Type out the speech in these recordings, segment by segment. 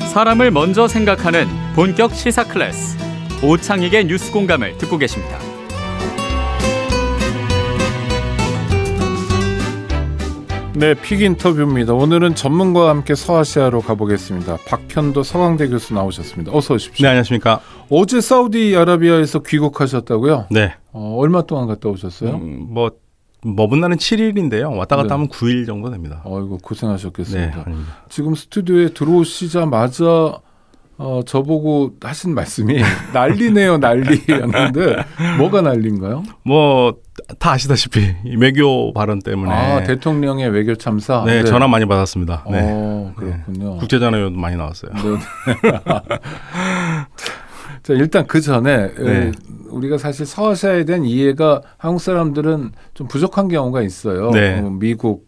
사람을 먼저 생각하는 본격 시사 클래스 오창익의 뉴스 공감을 듣고 계십니다. 네, 픽 인터뷰입니다. 오늘은 전문가와 함께 서아시아로 가보겠습니다. 박현도 서강대 교수 나오셨습니다. 어서 오십시오. 네, 안녕하십니까. 어제 사우디아라비아에서 귀국하셨다고요? 네. 얼마 동안 갔다 오셨어요? 머문 날은 7일인데요. 왔다 갔다 하면 9일 정도 됩니다. 아이고, 고생하셨겠습니다. 네, 아닙니다. 지금 스튜디오에 들어오시자마자 저보고 하신 말씀이 난리네요, 난리였는데 뭐가 난리인가요? 다 아시다시피 외교 발언 때문에 대통령의 외교 참사. 네, 전화 많이 받았습니다. 네. 그렇군요. 네. 국제전화료도 많이 나왔어요. 네. 자, 일단 그 전에 네. 우리가 사실 서아시아에 대한 이해가 한국 사람들은 좀 부족한 경우가 있어요. 네. 미국,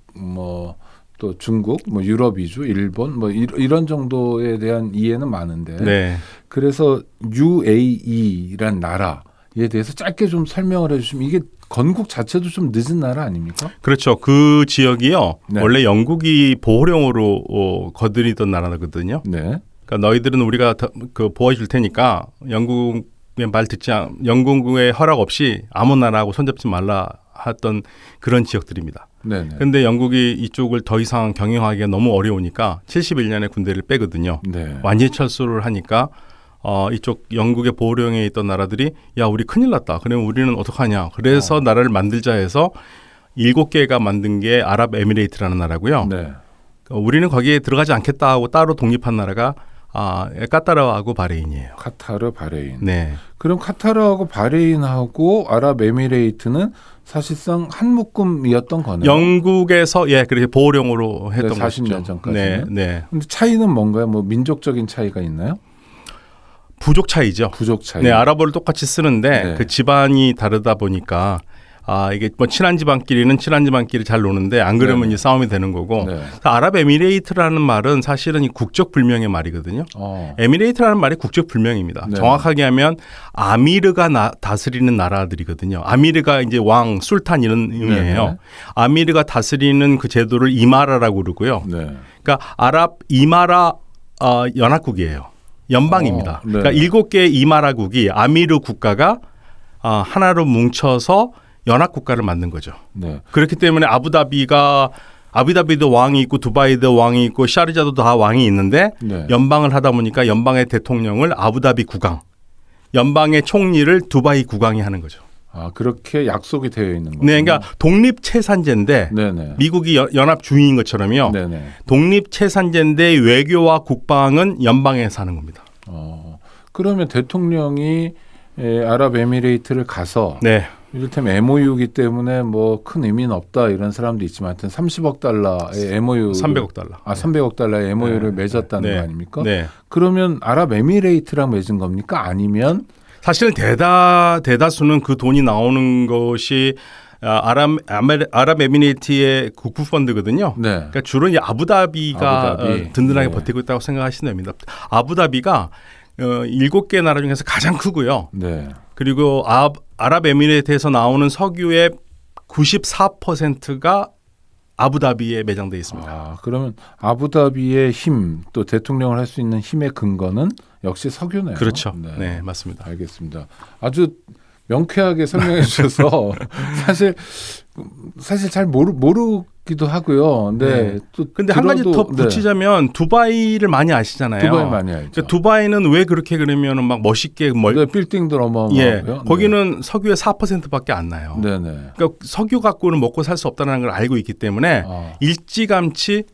또 중국, 유럽 위주, 일본, 이런 정도에 대한 이해는 많은데. 네. 그래서 UAE란 나라에 대해서 짧게 좀 설명을 해주시면 이게 건국 자체도 좀 늦은 나라 아닙니까? 그렇죠. 그 지역이요. 네. 원래 영국이 보호령으로 거들이던 나라거든요. 네. 그러니까 너희들은 우리가 보호해 줄 테니까 영국의 허락 없이 아무 나라하고 손잡지 말라 했던 그런 지역들입니다. 그런데 영국이 이쪽을 더 이상 경영하기가 너무 어려우니까 71년에 군대를 빼거든요. 네. 완전히 철수를 하니까 이쪽 영국의 보호령에 있던 나라들이 야, 우리 큰일 났다. 그러면 우리는 어떡하냐. 그래서 나라를 만들자 해서 7개가 만든 게 아랍에미레이트라는 나라고요. 네. 우리는 거기에 들어가지 않겠다 하고 따로 독립한 나라가 카타르하고 바레인이에요. 카타르, 바레인. 네. 그럼 카타르하고 바레인하고 아랍에미레이트는 사실상 한 묶음이었던 거네요. 영국에서 그렇게 보호령으로 했던 것이죠. 40년 전까지는. 네. 근데 차이는 뭔가요? 민족적인 차이가 있나요? 부족 차이죠. 부족 차이. 네, 아랍어를 똑같이 쓰는데 네. 그 집안이 다르다 보니까 이게 친한 집안끼리는 친한 집안끼리 잘 노는데 안 그러면 이제 싸움이 되는 거고. 네. 아랍에미레이트라는 말은 사실은 이 국적 불명의 말이거든요. 에미레이트라는 말이 국적 불명입니다. 네. 정확하게 하면 아미르가 다스리는 나라들이거든요. 아미르가 이제 왕, 술탄 이런 의미예요. 네. 아미르가 다스리는 그 제도를 이마라라고 그러고요. 네. 그러니까 아랍 이마라 연합국이에요. 연방입니다. 네. 그러니까 7개의 이마라국이 아미르 국가가 하나로 뭉쳐서 연합국가를 만든 거죠. 네. 그렇기 때문에 아부다비도 왕이 있고 두바이도 왕이 있고 샤르자도 다 왕이 있는데 네. 연방을 하다 보니까 연방의 대통령을 아부다비 국왕, 연방의 총리를 두바이 국왕이 하는 거죠. 그렇게 약속이 되어 있는 거예요. 네, 그러니까 독립체산제인데 네네. 미국이 연합 주인인 것처럼요. 네네. 독립체산제인데 외교와 국방은 연방에서 하는 겁니다. 그러면 대통령이 아랍에미레이트를 가서 네. 이를테면 MOU이기 때문에 큰 의미는 없다 이런 사람도 있지만 하여튼 30억 달러의 MOU 300억 달러. 300억 달러의 MOU를 맺었다는 거 아닙니까? 네. 그러면 아랍에미레이트랑 맺은 겁니까? 아니면 사실은 대다수는 그 돈이 나오는 것이 아랍에미레이트의 국부 펀드거든요. 네. 그러니까 주로 이제 아부다비가 든든하게 네. 버티고 있다고 생각하시면 됩니다. 아부다비가 7개 나라 중에서 가장 크고요. 네. 그리고 아랍에미레이트에서 나오는 석유의 94%가 아부다비에 매장되어 있습니다. 그러면 아부다비의 힘, 또 대통령을 할 수 있는 힘의 근거는 역시 석유네요. 그렇죠. 네, 맞습니다. 알겠습니다. 아주 명쾌하게 설명해 주셔서 사실 잘 모르기도 하고요. 근데 한 가지 더 붙이자면 두바이를 많이 아시잖아요. 두바이 많이 알죠. 그러니까 두바이는 왜 그렇게 그러면 막 멋있게 빌딩들 어마어마하고요. 거기는 석유의 4%밖에 안 나요. 네네. 그러니까 석유 갖고는 먹고 살 수 없다는 걸 알고 있기 때문에 일찌감치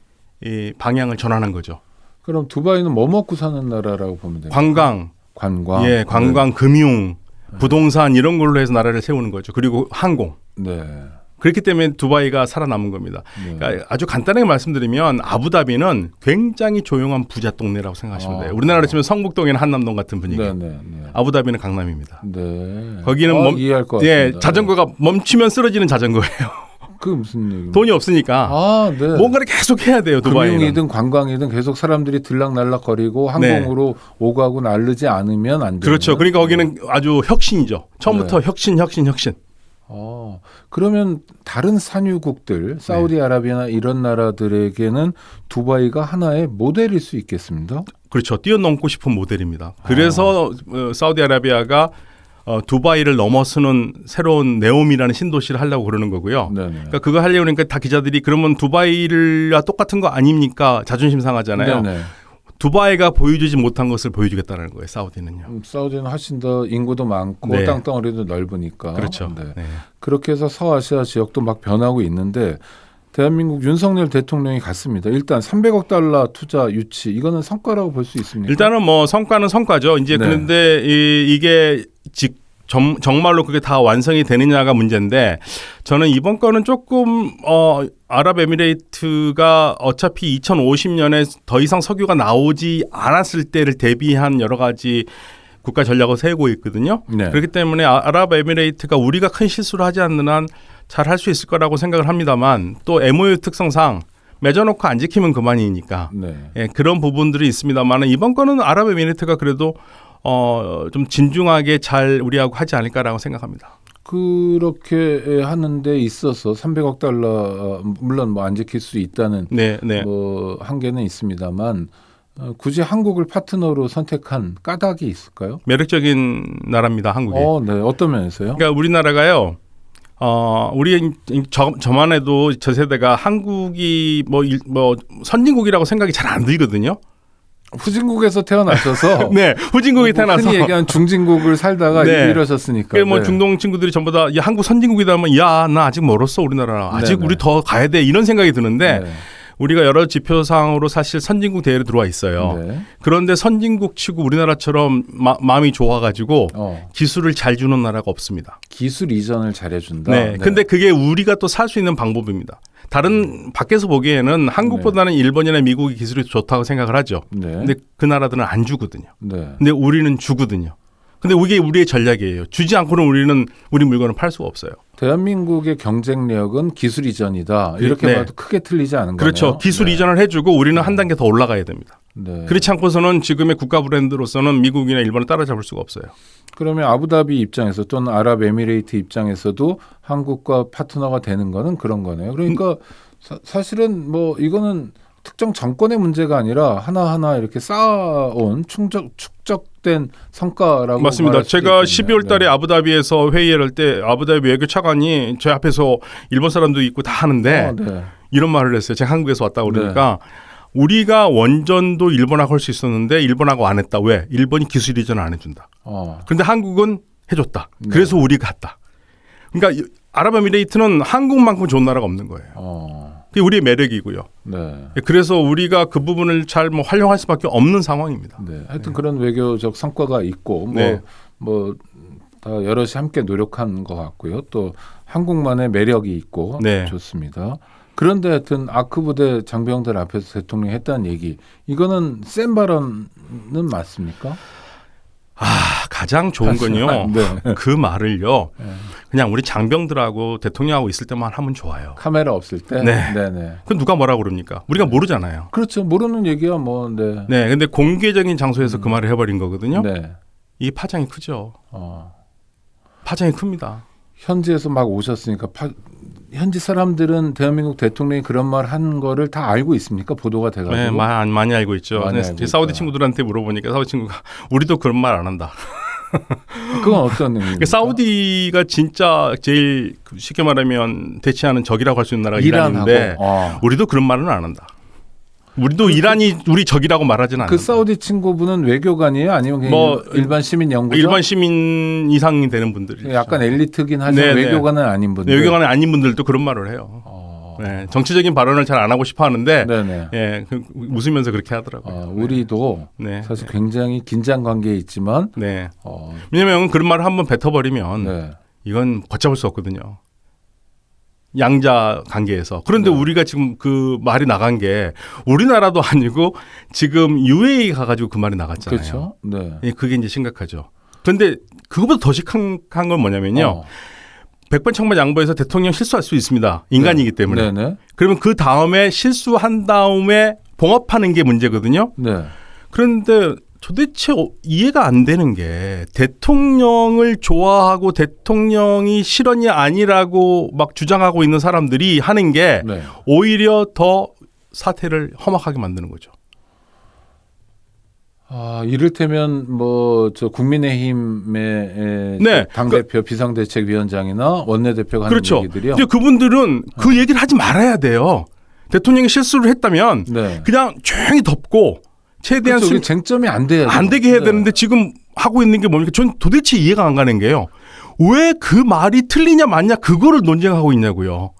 이 방향을 전환한 거죠. 그럼 두바이는 뭐 먹고 사는 나라라고 보면 됩니까? 관광, 관광, 금융, 부동산 이런 걸로 해서 나라를 세우는 거죠. 그리고 항공. 네. 그렇기 때문에 두바이가 살아남은 겁니다. 그러니까 아주 간단하게 말씀드리면 아부다비는 굉장히 조용한 부자 동네라고 생각하시면 돼요. 우리나라로 치면 성북동이나 한남동 같은 분위기. 아부다비는 강남입니다. 네. 거기는 이해할 것 같습니다. 자전거가 멈추면 쓰러지는 자전거예요. 그게 무슨 얘기입니까? 돈이 없으니까 뭔가를 계속 해야 돼요. 두바이는. 금융이든 관광이든 계속 사람들이 들락날락거리고 항공으로 오가고 날르지 않으면 안 돼요. 그렇죠. 그러니까 거기는 아주 혁신이죠. 처음부터 혁신. 그러면 다른 산유국들, 사우디아라비아나 이런 나라들에게는 두바이가 하나의 모델일 수 있겠습니다. 그렇죠. 뛰어넘고 싶은 모델입니다. 그래서 사우디아라비아가 두바이를 넘어서는 새로운 네옴이라는 신도시를 하려고 그러는 거고요. 네네. 그러니까 그거 하려고 그러니까 다 기자들이 그러면 두바이와 똑같은 거 아닙니까? 자존심 상하잖아요. 네네. 두바이가 보여주지 못한 것을 보여주겠다는 거예요. 사우디는요. 사우디는 훨씬 더 인구도 많고 네. 땅덩어리도 넓으니까. 그렇죠. 네. 네. 그렇게 해서 서아시아 지역도 막 변하고 있는데 대한민국 윤석열 대통령이 갔습니다. 일단 300억 달러 투자 유치 이거는 성과라고 볼 수 있습니까? 일단은 뭐 성과는 성과죠. 이제 네. 그런데 이게 정말로 그게 다 완성이 되느냐가 문제인데 저는 이번 거는 조금 아랍에미레이트가 어차피 2050년에 더 이상 석유가 나오지 않았을 때를 대비한 여러 가지 국가 전략을 세우고 있거든요. 네. 그렇기 때문에 아랍에미레이트가 우리가 큰 실수를 하지 않는 한 잘 할 수 있을 거라고 생각을 합니다만 또 MOU 특성상 맺어놓고 안 지키면 그만이니까 네. 예, 그런 부분들이 있습니다만 이번 거는 아랍에미레이트가 그래도 좀 진중하게 잘 우리하고 하지 않을까라고 생각합니다. 그렇게 하는 데 있어서 300억 달러 물론 뭐 안 지킬 수 있다는 네, 네. 뭐 한계는 있습니다만 굳이 한국을 파트너로 선택한 까닭이 있을까요? 매력적인 나라입니다, 한국이. 네. 어떤 면에서요? 그러니까 우리나라가요. 우리 저만 해도 저 세대가 한국이 뭐 선진국이라고 생각이 잘 안 들거든요. 후진국에서 태어나셔서 네, 후진국에 태어나서 흔히 얘기한 중진국을 살다가 네. 이러셨으니까. 뭐 네. 중동 친구들이 전부 다 야, 한국 선진국이다 하면 야, 나 아직 멀었어 우리나라. 아직 네네. 우리 더 가야 돼 이런 생각이 드는데 네. 우리가 여러 지표상으로 사실 선진국 대회로 들어와 있어요. 네. 그런데 선진국 치고 우리나라처럼 마음이 좋아가지고 기술을 잘 주는 나라가 없습니다. 기술 이전을 잘해준다. 네. 근데 그게 우리가 또 살 수 있는 방법입니다. 다른 밖에서 보기에는 한국보다는 일본이나 미국이 기술이 좋다고 생각을 하죠. 네. 근데 그 나라들은 안 주거든요. 네. 근데 우리는 주거든요. 근데 이게 우리의 전략이에요. 주지 않고는 우리 물건을 팔 수가 없어요. 대한민국의 경쟁력은 기술 이전이다. 이렇게 네. 봐도 크게 틀리지 않은 거네요. 그렇죠. 기술 이전을 해주고 우리는 한 단계 더 올라가야 됩니다. 네. 그렇지 않고서는 지금의 국가 브랜드로서는 미국이나 일본을 따라잡을 수가 없어요. 그러면 아부다비 입장에서 또는 아랍에미레이트 입장에서도 한국과 파트너가 되는 거는 그런 거네요. 그러니까 사실은 뭐 이거는 특정 정권의 문제가 아니라 하나하나 이렇게 쌓아온 축적된 성과라고 맞습니다. 말할 수도 제가 있겠네요. 12월 달에 네. 아부다비에서 회의를 할 때 아부다비 외교 차관이 제 앞에서 일본 사람도 있고 다 하는데 네. 이런 말을 했어요. 제가 한국에서 왔다고 그러니까 우리가 원전도 일본하고 할 수 있었는데 일본하고 안 했다. 왜? 일본이 기술 이전을 안 해준다. 그런데 한국은 해줬다. 네. 그래서 우리가 갔다. 그러니까 아랍에미레이트는 한국만큼 좋은 나라가 없는 거예요. 그게 우리의 매력이고요. 네. 그래서 우리가 그 부분을 잘 뭐 활용할 수밖에 없는 상황입니다. 네. 하여튼 그런 외교적 성과가 있고 네. 다 여럿이 함께 노력한 것 같고요. 또 한국만의 매력이 있고 네. 좋습니다. 그런데 하여튼 아크 부대 장병들 앞에서 대통령이 했다는 얘기 이거는 센 발언은 맞습니까? 가장 좋은 건요. 네. 그 말을요. 그냥 우리 장병들하고 대통령하고 있을 때만 하면 좋아요. 카메라 없을 때. 네. 네네. 그건 누가 뭐라고 그럽니까? 우리가 모르잖아요. 그렇죠. 모르는 얘기야 뭐. 네. 네, 근데 공개적인 장소에서 그 말을 해버린 거거든요. 네. 이 파장이 크죠. 어. 파장이 큽니다. 현지에서 막 오셨으니까 현지 사람들은 대한민국 대통령이 그런 말 한 거를 다 알고 있습니까? 보도가 돼가지고. 네, 많이 알고 있죠. 많이 근데 알고 사우디 있다. 친구들한테 물어보니까 사우디 친구가 우리도 그런 말 안 한다. 그건 어떤 의미입니까? 사우디가 진짜 제일 쉽게 말하면 대치하는 적이라고 할 수 있는 나라가 이란하고. 이란인데 우리도 그런 말은 안 한다. 우리도 이란이 우리 적이라고 말하지는 않는다. 그 사우디 친구분은 외교관이에요? 아니면 그냥 뭐 일반 시민 연구자? 일반 시민 이상이 되는 분들이 약간 엘리트긴 하지만 네네. 외교관은 아닌 분들. 외교관이 아닌 분들도 그런 말을 해요. 네, 정치적인 발언을 잘 안 하고 싶어 하는데 네네. 예, 웃으면서 그렇게 하더라고요. 우리도 네. 사실 굉장히 긴장 관계에 있지만 네. 왜냐하면 그런 말을 한번 뱉어버리면 네. 이건 걷잡을 수 없거든요. 양자 관계에서. 그런데 우리가 지금 그 말이 나간 게 우리나라도 아니고 지금 UAE 가가지고 그 말이 나갔잖아요. 그렇죠. 네. 예, 그게 이제 심각하죠. 그런데 그것보다 더 심각한 건 뭐냐면요. 100번 천번 양보해서 대통령 실수할 수 있습니다. 인간이기 때문에. 네네. 그러면 그 다음에 실수한 다음에 봉합하는 게 문제거든요. 네. 그런데 도대체 이해가 안 되는 게 대통령을 좋아하고 대통령이 실언이 아니라고 막 주장하고 있는 사람들이 하는 게 네. 오히려 더 사태를 험악하게 만드는 거죠. 이를테면 뭐 저 국민의힘의 네. 당 대표 비상대책위원장이나 원내대표가 하는 그렇죠. 얘기들이요. 근데 그분들은 그 얘기를 하지 말아야 돼요. 대통령이 실수를 했다면 네. 그냥 조용히 덮고 최대한 그렇죠. 쟁점이 안 돼야 안 되게 해야 네. 되는데 지금 하고 있는 게 뭡니까? 전 도대체 이해가 안 가는 게요. 왜 그 말이 틀리냐 맞냐 그거를 논쟁하고 있냐고요.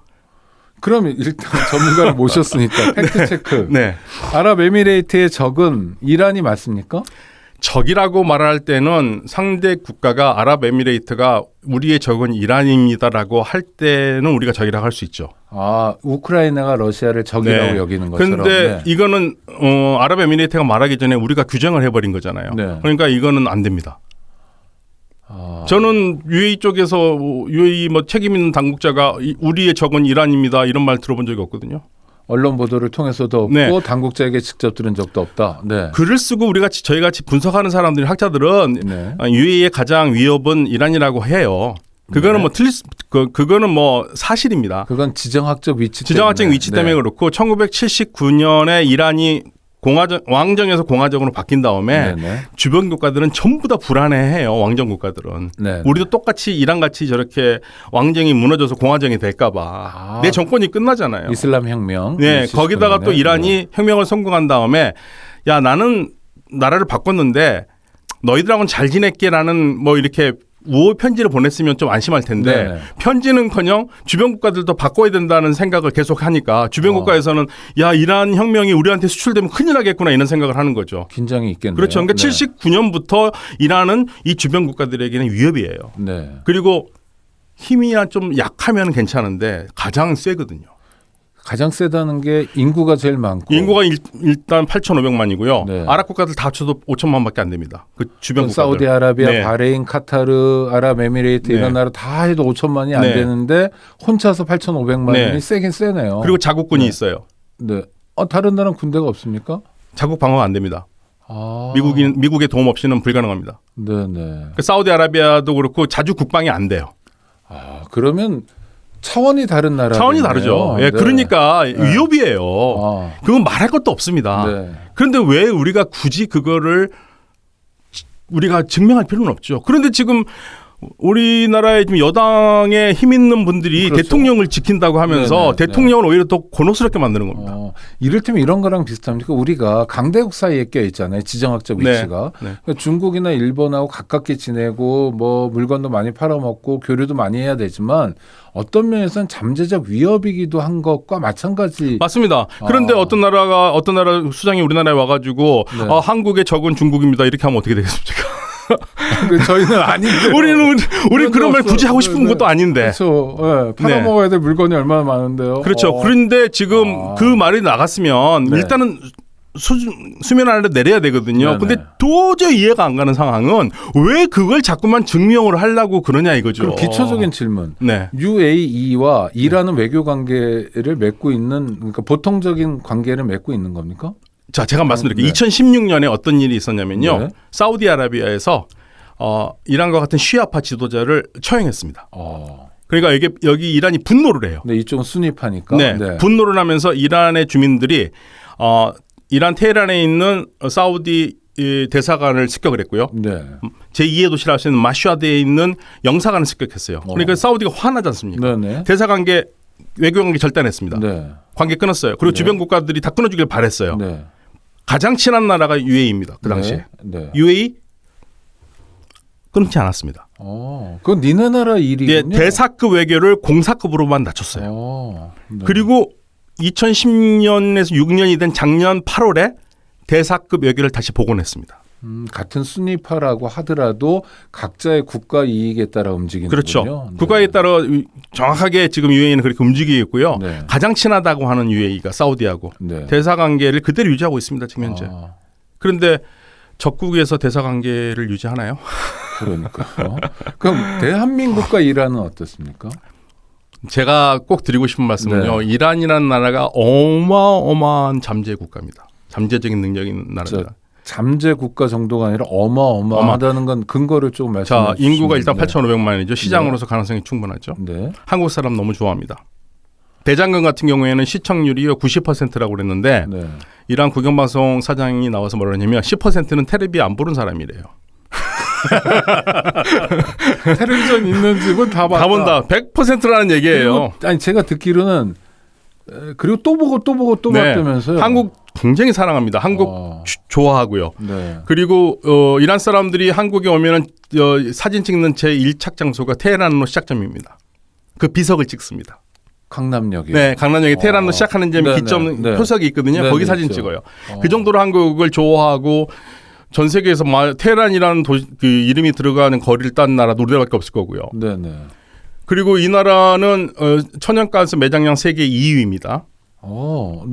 그럼 일단 전문가를 모셨으니까 팩트 체크. 네. 아랍에미레이트의 적은 이란이 맞습니까? 적이라고 말할 때는 상대 국가가 아랍에미레이트가 우리의 적은 이란입니다라고 할 때는 우리가 적이라고 할 수 있죠. 우크라이나가 러시아를 적이라고 네. 여기는 것처럼. 그런데 이거는 아랍에미레이트가 말하기 전에 우리가 규정을 해버린 거잖아요. 네. 그러니까 이거는 안 됩니다. 저는 UAE 쪽에서 UAE 뭐 책임 있는 당국자가 우리의 적은 이란입니다 이런 말 들어본 적이 없거든요. 언론 보도를 통해서도 없고 네. 당국자에게 직접 들은 적도 없다. 네. 글을 쓰고 저희 같이 분석하는 사람들이 학자들은 네. UAE의 가장 위협은 이란이라고 해요. 그거는 네. 그거는 뭐 사실입니다. 그건 지정학적 위치 지정학적 때문에. 위치 때문에 네. 그렇고 1979년에 이란이 왕정에서 공화정으로 바뀐 다음에 네네. 주변 국가들은 전부 다 불안해해요. 왕정 국가들은. 네. 우리도 똑같이 이란 같이 저렇게 왕정이 무너져서 공화정이 될까봐 내 정권이 끝나잖아요. 이슬람 혁명. 네, 거기다가 또 이란이 혁명을 성공한 다음에 야 나는 나라를 바꿨는데 너희들하고는 잘 지낼게라는 뭐 이렇게 우호 편지를 보냈으면 좀 안심할 텐데 네. 편지는커녕 주변 국가들도 바꿔야 된다는 생각을 계속 하니까 주변 국가에서는 야 이란 혁명이 우리한테 수출되면 큰일 나겠구나 이런 생각을 하는 거죠. 긴장이 있겠네요. 그렇죠. 그러니까 네. 79년부터 이란은 이 주변 국가들에게는 위협이에요. 네. 그리고 힘이야 좀 약하면 괜찮은데 가장 세거든요. 가장 세다는 게 인구가 제일 많고. 인구가 일단 8,500만이고요. 네. 아랍 국가들 다 합쳐도 5천만밖에 안 됩니다. 그 주변 국가들. 사우디아라비아, 네. 바레인, 카타르, 아랍에미레이트 네. 이런 나라 다 해도 5천만이 안 네. 되는데 혼자서 8,500만이 네. 세긴 세네요. 그리고 자국군이 네. 있어요. 네. 다른 나라는 군대가 없습니까? 자국 방어가 안 됩니다. 미국의 도움 없이는 불가능합니다. 네네. 그 사우디아라비아도 그렇고 자주 국방이 안 돼요. 그러면 차원이 다른 나라. 차원이 다르죠. 예, 네. 그러니까 위협이에요. 그건 말할 것도 없습니다. 네. 그런데 왜 우리가 굳이 그거를 우리가 증명할 필요는 없죠. 그런데 지금 우리나라의 지금 여당에 힘 있는 분들이 그렇죠. 대통령을 지킨다고 하면서 네네, 대통령을 오히려 더 곤혹스럽게 만드는 겁니다. 이를테면 이런 거랑 비슷합니까? 우리가 강대국 사이에 껴 있잖아요. 지정학적 네. 위치가. 네. 그러니까 중국이나 일본하고 가깝게 지내고 뭐 물건도 많이 팔아먹고 교류도 많이 해야 되지만 어떤 면에서는 잠재적 위협이기도 한 것과 마찬가지. 맞습니다. 그런데 어떤 나라 수장이 우리나라에 와가지고 네. 한국의 적은 중국입니다 이렇게 하면 어떻게 되겠습니까? 저희는 아닌데. 우리 그런 말 굳이 하고 싶은 것도 아닌데. 그렇죠. 네. 팔아먹어야 될 물건이 얼마나 많은데요. 그렇죠. 그런데 지금 그 말이 나갔으면 네. 일단은 수면 아래로 내려야 되거든요. 네네. 근데 도저히 이해가 안 가는 상황은 왜 그걸 자꾸만 증명을 하려고 그러냐 이거죠. 그럼 기초적인 질문. 네. UAE와 이란은 외교 관계를 맺고 있는, 그러니까 보통적인 관계를 맺고 있는 겁니까? 자, 제가 말씀드릴게요. 네. 2016년에 어떤 일이 있었냐면요. 네. 사우디아라비아에서 이란과 같은 시아파 지도자를 처형했습니다. 그러니까 여기 이란이 분노를 해요. 네, 이쪽은 순위파니까. 네. 분노를 하면서 이란의 주민들이 이란 테헤란에 있는 사우디 대사관을 습격을 했고요. 네. 제2의 도시라 할 수 있는 마슈아드에 있는 영사관을 습격했어요. 그러니까 사우디가 화나지 않습니까? 네네. 대사관계 외교관계 절단했습니다. 네. 관계 끊었어요. 그리고 네. 주변 국가들이 다 끊어주길 바랬어요. 네. 가장 친한 나라가 UAE입니다. 그 당시에. 네. UAE 끊지 않았습니다. 그건 니네 나라 일이군요. 대사급 외교를 공사급으로만 낮췄어요. 네. 그리고 2010년에서 6년이 된 작년 8월에 대사급 외교를 다시 복원했습니다. 같은 순위파라고 하더라도 각자의 국가 이익에 따라 움직이는군요. 그렇죠. 네. 국가에 따라 정확하게 지금 UAE는 그렇게 움직이고 있고요. 네. 가장 친하다고 하는 UAE가 사우디하고 네. 대사관계를 그대로 유지하고 있습니다. 지금 현재. 그런데 적국에서 대사관계를 유지하나요? 그러니까요. 그럼 대한민국과 이란은 어떻습니까? 제가 꼭 드리고 싶은 말씀은요. 네. 이란이라는 나라가 어마어마한 잠재 국가입니다. 잠재적인 능력이 있는 나라입니다. 잠재 국가 정도가 아니라 어마어마하다는 건 근거를 조금 말씀해 주시면. 자, 인구가 일단 8,500만이죠. 시장으로서 가능성이 충분하죠. 네. 한국 사람 너무 좋아합니다. 대장금 같은 경우에는 시청률이 90%라고 그랬는데 네. 이란 국영방송 사장이 나와서 뭐라 하냐면 10%는 텔레비 안 보는 사람이래요. 텔레비전 있는 집은 다 봤다. 다 본다. 100%라는 얘기예요. 그리고, 아니 제가 듣기로는 그리고 또 보고 봤다면서요. 한국 굉장히 사랑합니다. 한국 좋아하고요. 네. 그리고 이란 사람들이 한국에 오면은 사진 찍는 제 1착 장소가 테헤란으로 시작점입니다. 그 비석을 찍습니다. 강남역이. 네, 강남역이 테헤란으로 시작하는 점이 기점 표석이 있거든요. 거기 사진 찍어요. 그 정도로 한국을 좋아하고 전 세계에서 테헤란이라는 그 이름이 들어가는 거리를 딴 나라도 우리나라밖에 없을 거고요. 네네. 그리고 이 나라는 천연가스 매장량 세계 2위입니다.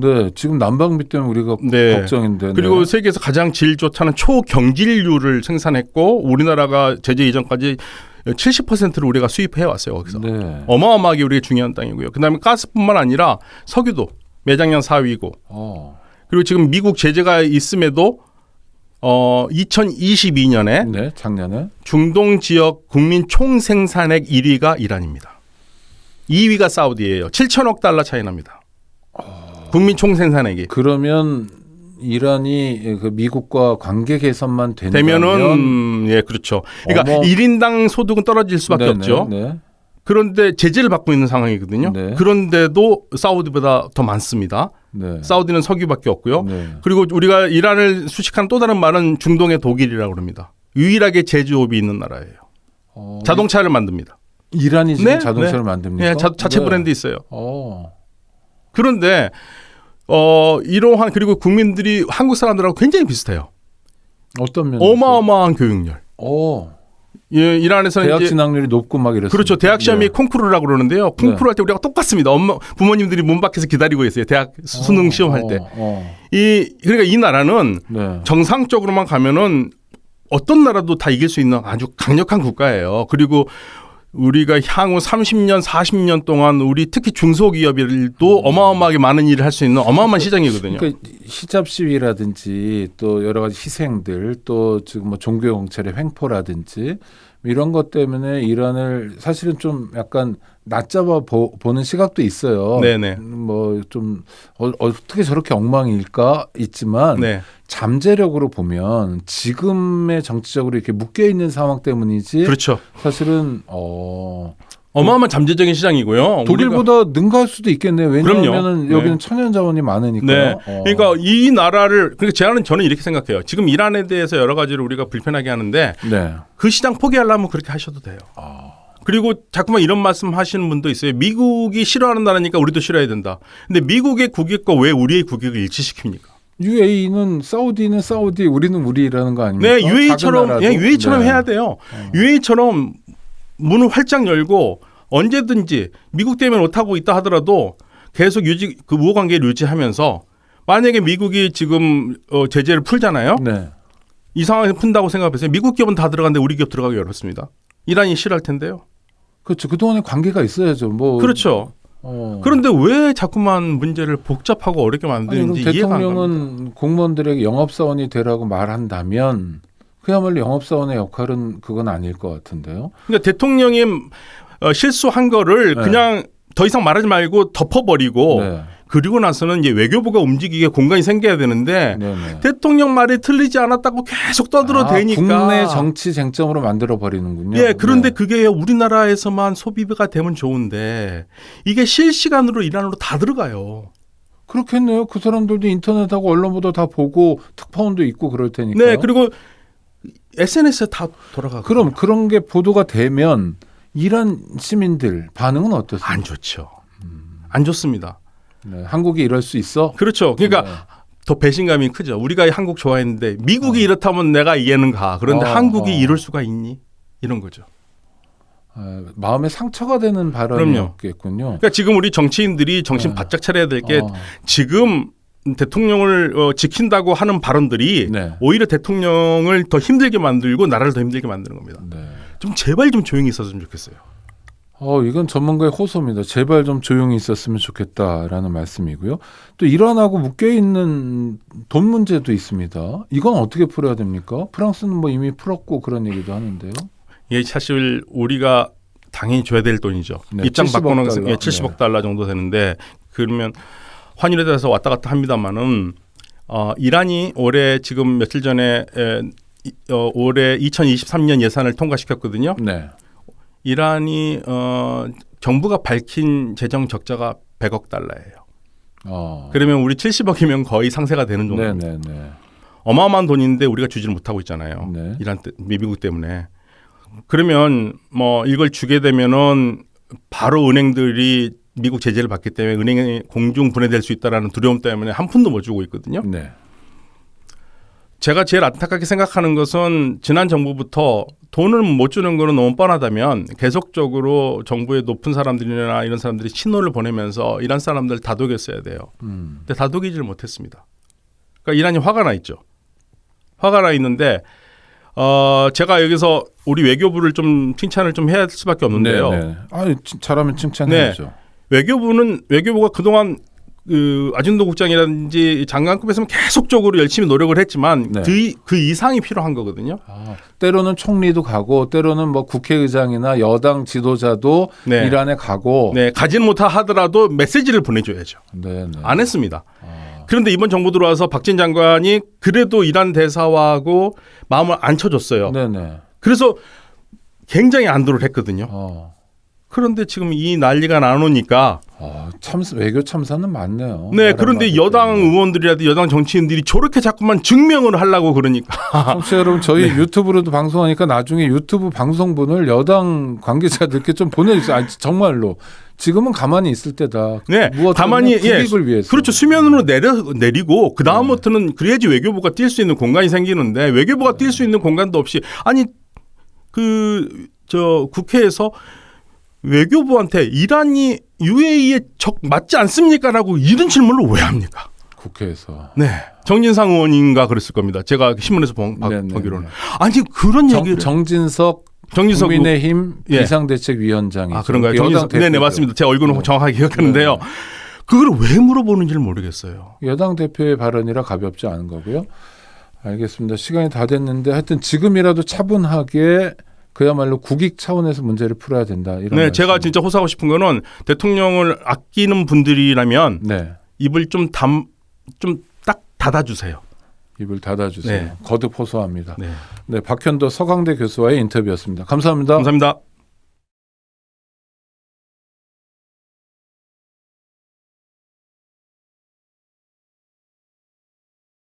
네. 지금 난방비 때문에 우리가 걱정인데. 그리고 네. 세계에서 가장 질 좋다는 초경질유를 생산했고 우리나라가 제재 이전까지 70%를 우리가 수입해 왔어요. 거기서. 네. 어마어마하게 우리가 중요한 땅이고요. 그다음에 가스뿐만 아니라 석유도 매장량 4위고. 그리고 지금 미국 제재가 있음에도 2022년에 네, 작년에 중동 지역 국민 총생산액 1위가 이란입니다. 2위가 사우디예요. 7천억 달러 차이 납니다. 국민 총생산액이. 그러면 이란이 그 미국과 관계 개선만 되면은 예, 그렇죠. 그러니까 1인당 소득은 떨어질 수밖에 없죠. 네. 그런데 제재를 받고 있는 상황이거든요. 네. 그런데도 사우디보다 더 많습니다. 네. 사우디는 석유밖에 없고요. 네. 그리고 우리가 이란을 수식하는 또 다른 말은 중동의 독일이라고 합니다. 유일하게 제조업이 있는 나라예요. 자동차를 만듭니다. 이란이 지금 네? 자동차를 네. 만듭니까? 네, 자체 네. 브랜드 있어요. 그런데 이러한 그리고 국민들이 한국 사람들하고 굉장히 비슷해요. 어떤 면에서? 어마어마한 교육열. 예, 이란에서는 대학 이제 진학률이 높고 막 이랬어요. 그렇죠. 대학 시험이 콩쿠르라고 그러는데요. 콩쿠르 할 때 우리가 똑같습니다. 부모님들이 문 밖에서 기다리고 있어요. 대학 수능 시험 할 때. 그러니까 이 나라는 정상적으로만 가면은 어떤 나라도 다 이길 수 있는 아주 강력한 국가예요. 그리고 우리가 향후 30년, 40년 동안 우리 특히 중소기업들도 어마어마하게 많은 일을 할 수 있는 어마어마한 시장이거든요. 그러니까 히잡 시위라든지 또 여러 가지 희생들 또 지금 뭐 종교 경찰의 횡포라든지 이런 것 때문에 이란을 사실은 좀 약간 낮잡아 보는 시각도 있어요. 네네. 뭐 좀 어떻게 저렇게 엉망일까 있지만 네. 잠재력으로 보면 지금의 정치적으로 이렇게 묶여 있는 상황 때문이지. 그렇죠. 사실은 어마어마한 잠재적인 시장이고요. 독일보다 능가할 수도 있겠네요. 왜냐하면 네. 여기는 천연 자원이 많으니까. 네. 그러니까 이 나라를 그러니까 저는 이렇게 생각해요. 지금 이란에 대해서 여러 가지로 우리가 불편하게 하는데 네. 그 시장 포기하려면 그렇게 하셔도 돼요. 그리고 자꾸만 이런 말씀 하시는 분도 있어요. 미국이 싫어하는 나라니까 우리도 싫어해야 된다. 근데 미국의 국익과 왜 우리의 국익을 일치시킵니까? UAE는 사우디, 우리는 우리라는 거 아닙니까? 네, UAE처럼 해야 돼요. UAE처럼 문을 활짝 열고 언제든지 미국 때문에 못하고 있다 하더라도 계속 그 우호 관계를 유지하면서 만약에 미국이 지금 제재를 풀잖아요. 네. 이 상황에서 푼다고 생각해보세요. 미국 기업은 다 들어가는데 우리 기업 들어가기 어렵습니다. 이란이 싫어할 텐데요. 그렇죠. 그동안에 관계가 있어야죠. 뭐 그렇죠. 그런데 왜 자꾸만 문제를 복잡하고 어렵게 만드는지 이해가 안 갑니다. 대통령은 공무원들에게 영업사원이 되라고 말한다면 그야말로 영업사원의 역할은 그건 아닐 것 같은데요. 그러니까 대통령이 실수한 거를 그냥 더 이상 말하지 말고 덮어버리고 그리고 나서는 이제 외교부가 움직이게 공간이 생겨야 되는데 대통령 말이 틀리지 않았다고 계속 떠들어대니까 국내 정치 쟁점으로 만들어 버리는군요. 예, 그런데 그게 우리나라에서만 소비가 되면 좋은데 이게 실시간으로 이란으로 다 들어가요. 그렇겠네요. 그 사람들도 인터넷하고 언론보다 다 보고 특파원도 있고 그럴 테니까. 네, 그리고 SNS에 다 돌아가고. 그럼 그런 게 보도가 되면 이란 시민들 반응은 어떻습니까? 안 좋죠. 안 좋습니다. 네, 한국이 이럴 수 있어? 그렇죠. 그러니까 더 배신감이 크죠. 우리가 한국 좋아했는데 미국이 이렇다면 내가 이해는 가. 그런데 한국이 이럴 수가 있니? 이런 거죠. 마음에 상처가 되는 발언이었겠군요. 그러니까 지금 우리 정치인들이 정신 바짝 차려야 될 게 지금 대통령을 지킨다고 하는 발언들이 오히려 대통령을 더 힘들게 만들고 나라를 더 힘들게 만드는 겁니다. 좀 제발 좀 조용히 있었으면 좋겠어요. 이건 전문가의 호소입니다. 제발 좀 조용히 있었으면 좋겠다라는 말씀이고요. 또 이란하고 묶여있는 돈 문제도 있습니다. 이건 어떻게 풀어야 됩니까? 프랑스는 뭐 이미 풀었고 그런 얘기도 하는데요. 예, 사실 우리가 당연히 줘야 될 돈이죠. 입장 바꾸는 70억 달러 정도 되는데 그러면 환율에 대해서 왔다 갔다 합니다만은 이란이 올해 지금 며칠 전에 올해 2023년 예산을 통과시켰거든요. 네. 이란이 정부가 밝힌 재정 적자가 100억 달러예요. 그러면 우리 70억이면 거의 상세가 되는 정도입니다. 네, 네, 네. 어마어마한 돈인데 우리가 주지를 못하고 있잖아요. 네. 미국 때문에. 그러면 뭐 이걸 주게 되면은 바로 은행들이 미국 제재를 받기 때문에 은행이 공중 분해될 수 있다라는 두려움 때문에 한 푼도 못 주고 있거든요. 네. 제가 제일 안타깝게 생각하는 것은 지난 정부부터 돈을 못 주는 거는 너무 뻔하다면 계속적으로 정부의 높은 사람들이나 이런 사람들이 신호를 보내면서 이란 사람들 다독였어야 돼요. 근데 다독이질 못했습니다. 그러니까 이란이 화가 나 있죠. 화가 나 있는데 제가 여기서 우리 외교부를 좀 칭찬을 좀 해야 할 수밖에 없는데요. 네, 네. 잘하면 칭찬해야죠. 네. 외교부가 그동안 아진도 국장이라든지 장관급에서는 계속적으로 열심히 노력을 했지만 네. 그 이상이 필요한 거거든요. 때로는 총리도 가고 때로는 뭐 국회의장이나 여당 지도자도 네. 이란에 가고 네, 가진 못하 하더라도 메시지를 보내줘야죠. 네, 네. 안 했습니다. 그런데 이번 정부 들어와서 박진 장관이 그래도 이란 대사와하고 마음을 안 쳐줬어요. 네, 네. 그래서 굉장히 안도를 했거든요. 그런데 지금 이 난리가 나누니까 외교 참사는 많네요. 네, 그런데 여당 의원들이라든지 여당 정치인들이 저렇게 자꾸만 증명을 하려고 그러니까. 청취자 여러분, 저희 유튜브로도 방송하니까 나중에 유튜브 방송분을 여당 관계자들께 좀 보내주세요. 정말로. 지금은 가만히 있을 때다. 네, 가만히 국익을 위해서. 그렇죠. 수면으로 내리고 그 다음부터는 그래야지 외교부가 뛸 수 있는 공간이 생기는데 외교부가 뛸 수 있는 공간도 없이 국회에서 외교부한테 이란이 UAE의 적 맞지 않습니까라고 이런 질문을 왜 합니까? 국회에서. 네, 정진상 의원인가 그랬을 겁니다. 제가 신문에서 보기로는. 아니 그런 얘기를 정진석 국민의힘 비상대책위원장이죠. 그런가요? 네, 맞습니다. 제 얼굴은 정확하게 기억하는데요. 그걸 왜 물어보는지를 모르겠어요. 여당 대표의 발언이라 가볍지 않은 거고요. 알겠습니다. 시간이 다 됐는데 하여튼 지금이라도 차분하게 그야말로 국익 차원에서 문제를 풀어야 된다. 이런 네, 제가 진짜 호소하고 싶은 거는 대통령을 아끼는 분들이라면 입을 좀 딱 닫아주세요. 입을 닫아주세요. 네. 거듭 호소합니다. 네, 박현도 서강대 교수와의 인터뷰였습니다. 감사합니다. 감사합니다.